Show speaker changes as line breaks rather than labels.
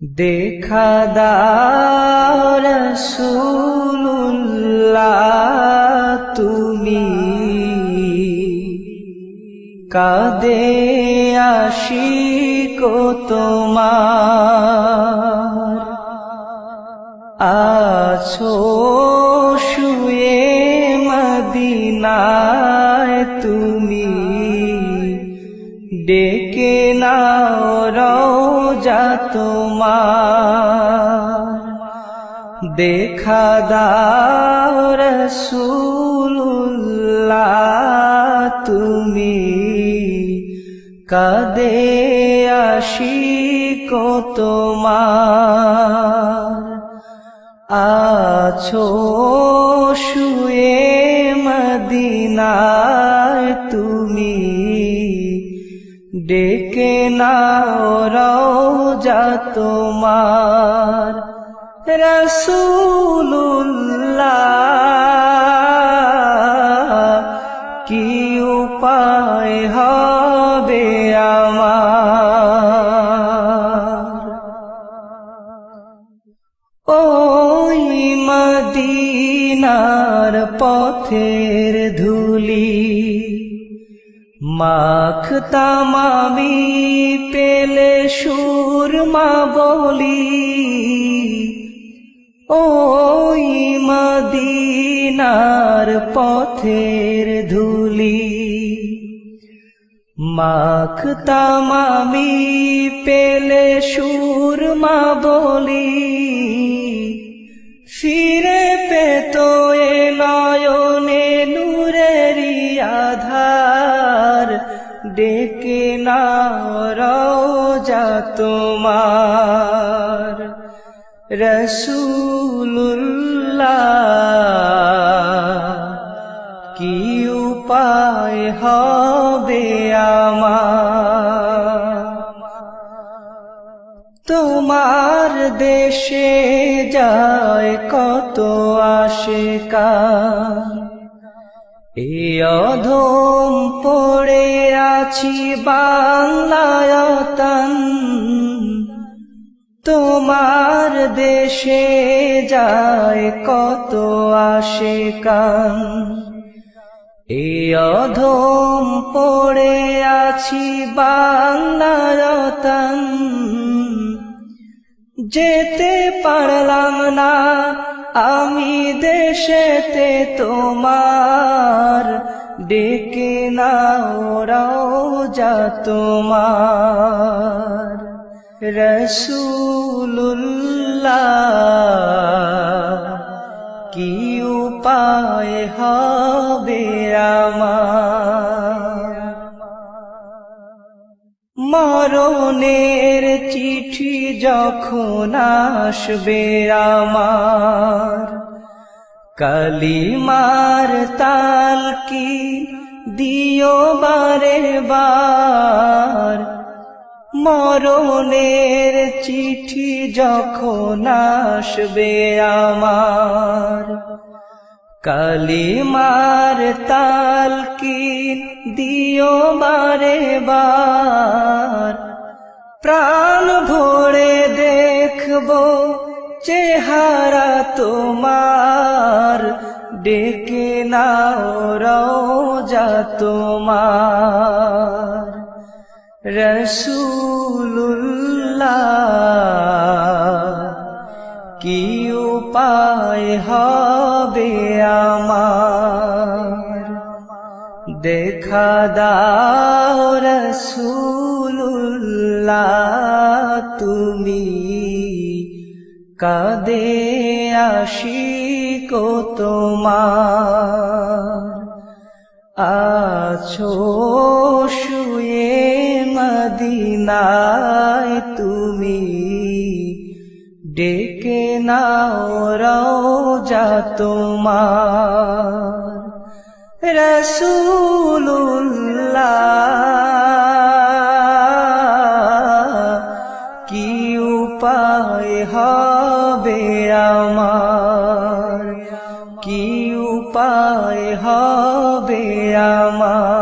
দেখা দাও রাসূলুল্লাহ তুমি কাঁদে আশিক তোমার আছো শুয়ে মদিনায় তুমি ডেকে নাও রওজা তোমার দেখা দাও রাসূলুল্লাহ তুমি কাঁদে আশিক তোমার আছো শুয়ে মদিনায় তুমি ডেকে নাও রওজা তোমার রাসূলুল্লাহ কি উপায় হবে আমার ওই মদিনার পথের ধুলি মাখতাম আমি পেলে সুরমা বলি ওই মদিনার পথের ধুলি মাখতাম আমি পেলে সুরমা বলি ফিরে পেত এ নয়নে নূরেরি আধার ডেকে নাও রওজা তোমার রাসূলুল্লাহ কি উপায় হবে আমার তোমার দেশে যায় কত আশিকান এ অধম পড়ে আছি বাংলায়তন তোমার দেশে যায় কত আশিকান এ অধম পড়ে আছি বাংলায়তন যেতে পারলাম না আমি দেশেতে তোমার ডেকে নাও রওজা তোমার রাসূলুল্লাহ কি উপায় হবে আমার মরণের চিঠি যখন আসবে আমার কালিমার তালকি দিও বারে বার মরণের চিঠি যখন আসবে আমার কালিমার তালকি দিও বারে বার প্রাণ ভরে দেখবো চেহারা তোমার ডেকে নাও রওজা তোমার রাসূলুল্লাহ কি উপায় হবে আমার দেখা দাও রাসূলুল্লাহ তুমি কাঁদে আশিক তোমার আছো শুয়ে মদিনায় তুমি ডেকে নাও রওজা তোমার রাসূলুল্লাহ কি উপায় হবে আমার কি উপায় হবে আমার